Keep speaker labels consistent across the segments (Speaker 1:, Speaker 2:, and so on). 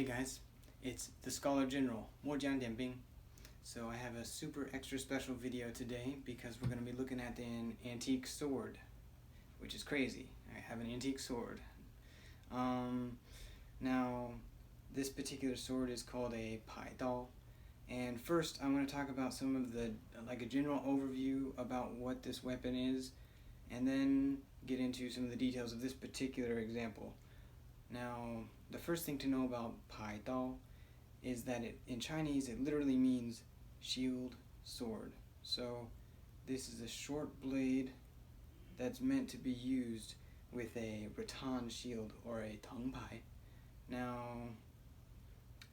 Speaker 1: Hey guys, it's the Scholar General, 墨江点兵. So I have a super extra special video today because we're going to be looking at an antique sword, which is crazy. I have an antique sword. Now, this particular sword is called a Paidao. And first, I want to talk about some of the, like a general overview about what this weapon is, and then get into some of the details of this particular example. Now, the first thing to know about Paidao is that in Chinese it literally means shield sword. So this is a short blade that's meant to be used with a rattan shield or a tengpai. Now,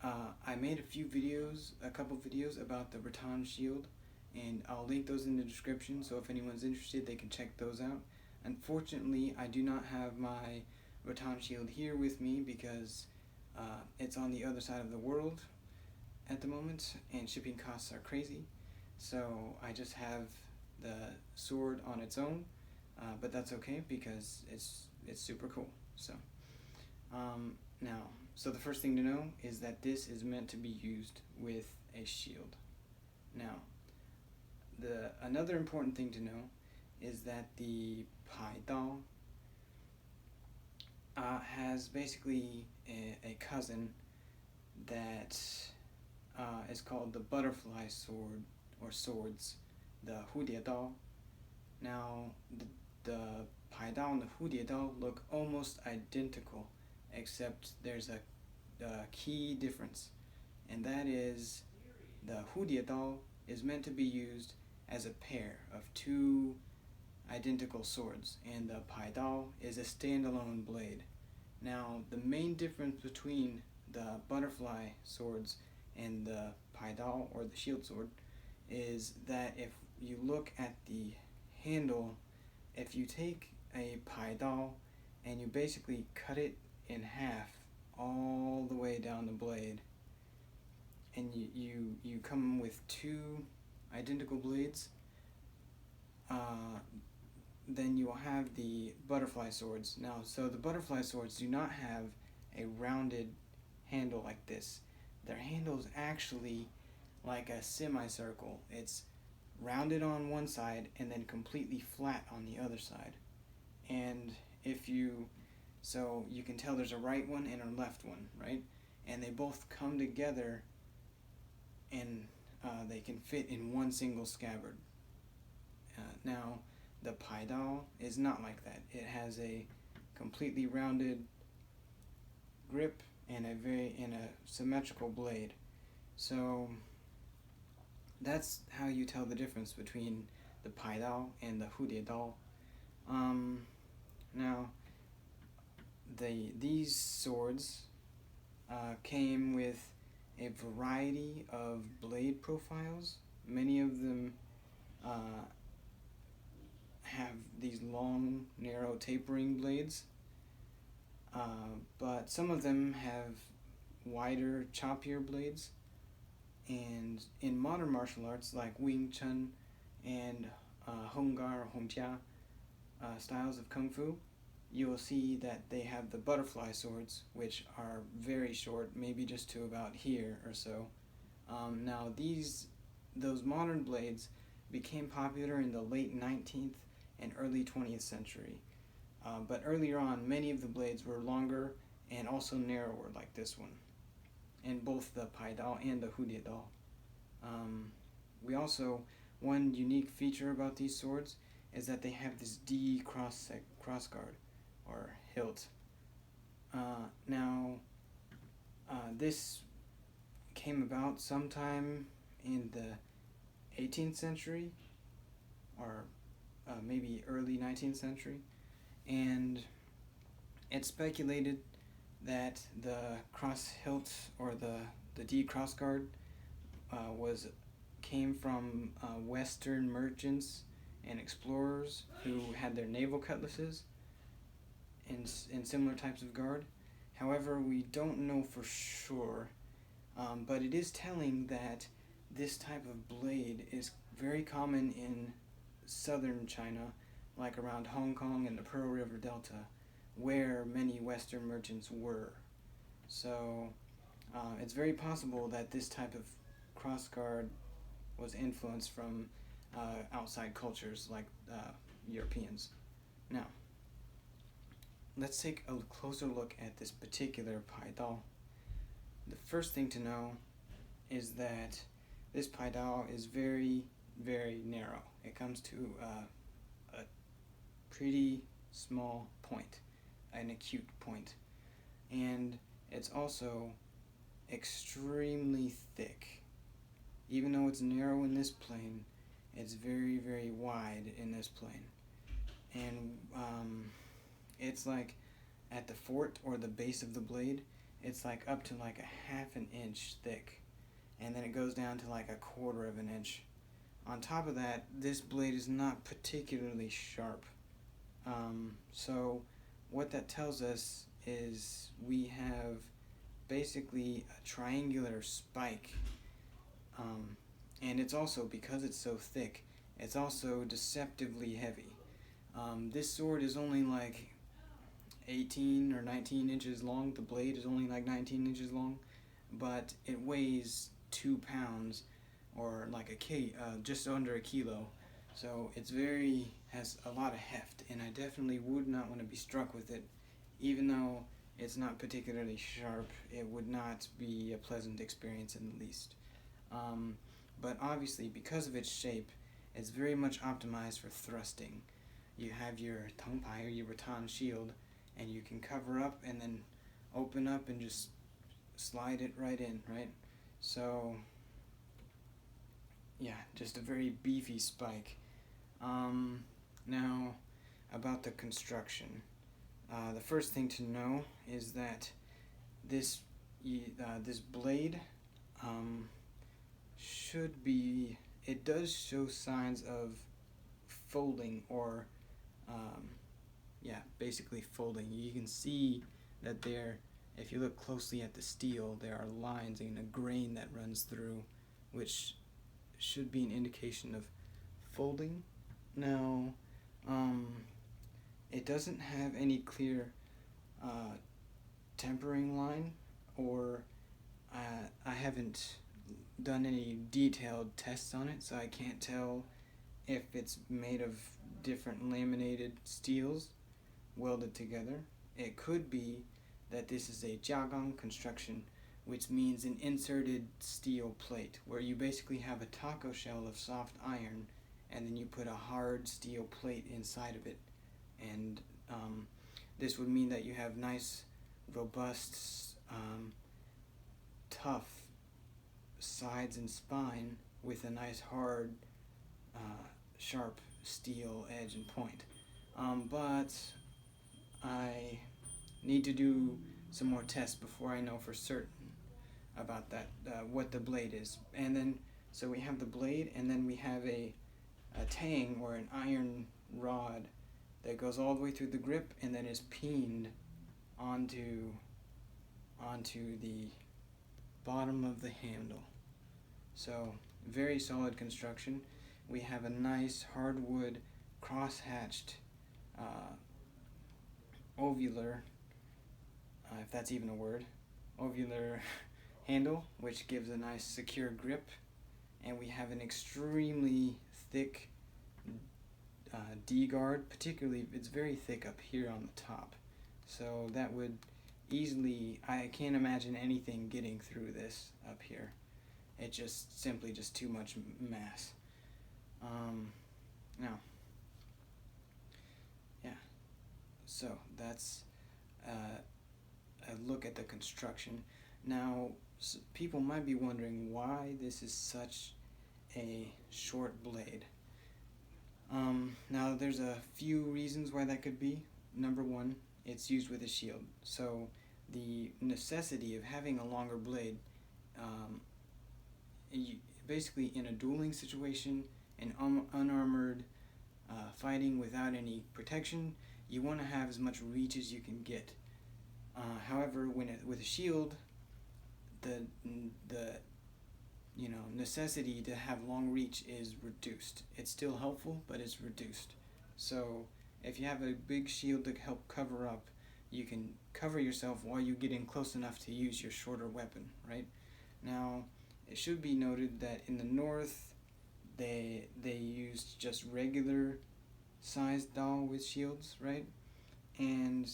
Speaker 1: I made a couple videos about the rattan shield, and I'll link those in the description, so if anyone's interested they can check those out. Unfortunately, I do not have my rattan shield here with me because it's on the other side of the world at the moment and shipping costs are crazy, so I just have the sword on its own, but that's okay because it's super cool. So so the first thing to know is that this is meant to be used with a shield. Now, another important thing to know is that the Paidao has basically a cousin that is called the butterfly sword or swords, the Dao. Now, the Paidao and the Dao look almost identical, except there's a key difference, and that is the Dao is meant to be used as a pair of two identical swords, and the Paidao is a standalone blade. Now, the main difference between the butterfly swords and the Paidao, or the shield sword, is that if you look at the handle, if you take a Paidao and you basically cut it in half all the way down the blade, and you come with two identical blades, then you will have the butterfly swords. Now, so the butterfly swords do not have a rounded handle like this. Their handle is actually like a semicircle. It's rounded on one side and then completely flat on the other side. And so you can tell there's a right one and a left one, right? And they both come together and they can fit in one single scabbard. Now, the Paidao is not like that. It has a completely rounded grip and a symmetrical blade. So that's how you tell the difference between the Paidao and the Dao. Now, these swords came with a variety of blade profiles. Many of them have these long, narrow, tapering blades, but some of them have wider, choppier blades. And in modern martial arts like Wing Chun and Honggar or Hongjia styles of Kung Fu, you will see that they have the butterfly swords, which are very short, maybe just to about here or so. Now, those modern blades became popular in the late 19th and early 20th century. But earlier on, many of the blades were longer and also narrower, like this one, in both the Paidao and the Dao. One unique feature about these swords is that they have this D crossguard, or hilt. This came about sometime in the 18th century, or maybe early 19th century, and it's speculated that the cross hilt or the D crossguard came from Western merchants and explorers who had their naval cutlasses in similar types of guard. However, we don't know for sure, but it is telling that this type of blade is very common in southern China, like around Hong Kong and the Pearl River Delta, where many Western merchants were. So It's very possible that this type of crossguard was influenced from outside cultures like Europeans. Now, let's take a closer look at this particular Paidao. The first thing to know is that this Paidao is very, very narrow. It comes to a pretty small point, an acute point, and it's also extremely thick. Even though it's narrow in this plane, it's very, very wide in this plane. And it's like at the fort or the base of the blade, it's like up to like a half an inch thick. And then it goes down to like a quarter of an inch. On top of that, this blade is not particularly sharp. So what that tells us is we have basically a triangular spike, and it's also, because it's so thick, it's also deceptively heavy. This sword is only like 18 or 19 inches long. The blade is only like 19 inches long, but it weighs 2 pounds, or like just under a kilo. So it's has a lot of heft, and I definitely would not want to be struck with it. Even though it's not particularly sharp, it would not be a pleasant experience in the least. But obviously, because of its shape, it's very much optimized for thrusting. You have your tengpai, or your rattan shield, and you can cover up and then open up and just slide it right in, right? So, yeah, just a very beefy spike. Now, about the construction. The first thing to know is that this blade it does show signs of folding, or basically folding. You can see that if you look closely at the steel, there are lines and a grain that runs through, which should be an indication of folding. Now, it doesn't have any clear tempering line, or I haven't done any detailed tests on it, so I can't tell if it's made of different laminated steels welded together. It could be that this is a jiagang construction, which means an inserted steel plate, where you basically have a taco shell of soft iron, and then you put a hard steel plate inside of it. And this would mean that you have nice, robust, tough sides and spine with a nice, hard, sharp steel edge and point. But I need to do some more tests before I know for certain about that, what the blade is. And then, so we have the blade, and then we have a tang, or an iron rod, that goes all the way through the grip and then is peened onto the bottom of the handle. So, very solid construction. We have a nice hardwood cross-hatched ovular, if that's even a word, ovular handle, which gives a nice secure grip. And we have an extremely thick D-guard, particularly it's very thick up here on the top. So that would easily, I can't imagine anything getting through this up here. It's just simply just too much mass. Now, yeah, so that's a look at the construction. Now, people might be wondering why this is such a short blade. Now, there's a few reasons why that could be. Number one, it's used with a shield. So the necessity of having a longer blade, basically in a dueling situation, an unarmored fighting without any protection, you want to have as much reach as you can get. However, with a shield, the necessity to have long reach is reduced. It's still helpful, but it's reduced. So if you have a big shield to help cover up, you can cover yourself while you get in close enough to use your shorter weapon, right? Now, it should be noted that in the north, they used just regular sized dao with shields, right? And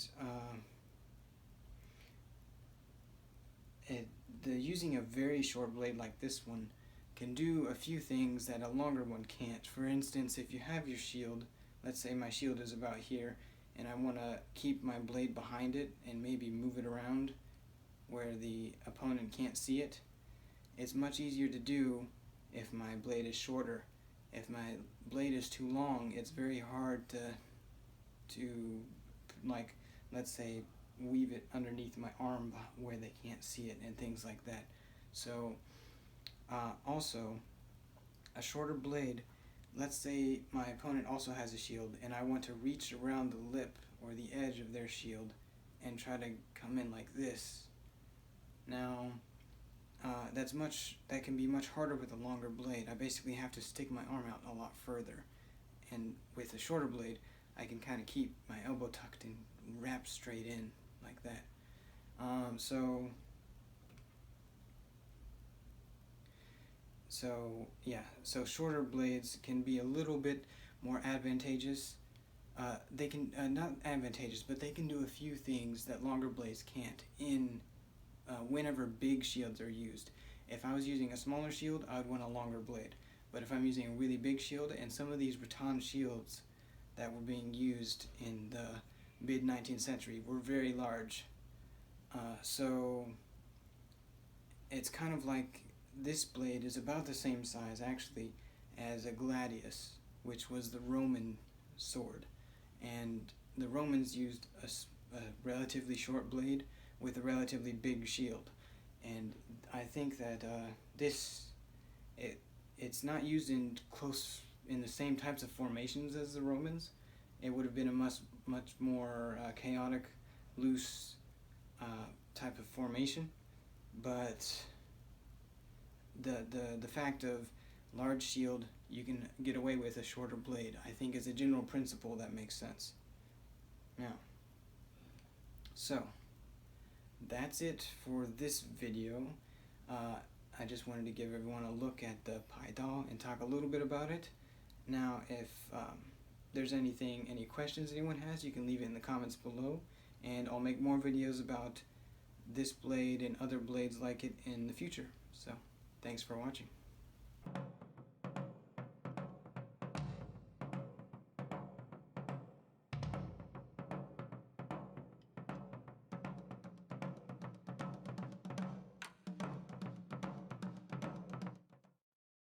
Speaker 1: using a very short blade like this one can do a few things that a longer one can't. For instance, if you have your shield, let's say my shield is about here, and I want to keep my blade behind it and maybe move it around where the opponent can't see it, it's much easier to do if my blade is shorter. If my blade is too long, it's very hard to like, let's say, weave it underneath my arm where they can't see it and things like that. So also, a shorter blade, let's say my opponent also has a shield and I want to reach around the lip or the edge of their shield and try to come in like this. Now, that can be much harder with a longer blade. I basically have to stick my arm out a lot further. And with a shorter blade, I can kind of keep my elbow tucked and wrap straight in like that. So shorter blades can be a little bit more advantageous. They can, not advantageous, but they can do a few things that longer blades can't whenever big shields are used. If I was using a smaller shield, I would want a longer blade. But if I'm using a really big shield, and some of these rattan shields that were being used in the mid-19th century were very large. So it's kind of like this blade is about the same size actually as a gladius, which was the Roman sword. And the Romans used a relatively short blade with a relatively big shield. And I think that it's not used in the same types of formations as the Romans. It would have been a much more chaotic, loose type of formation. But the fact of large shield, you can get away with a shorter blade, I think is a general principle that makes sense. Now, so that's it for this video. I just wanted to give everyone a look at the Paidao and talk a little bit about it. Now, if there's any questions anyone has, you can leave it in the comments below, and I'll make more videos about this blade and other blades like it in the future. So, thanks for watching.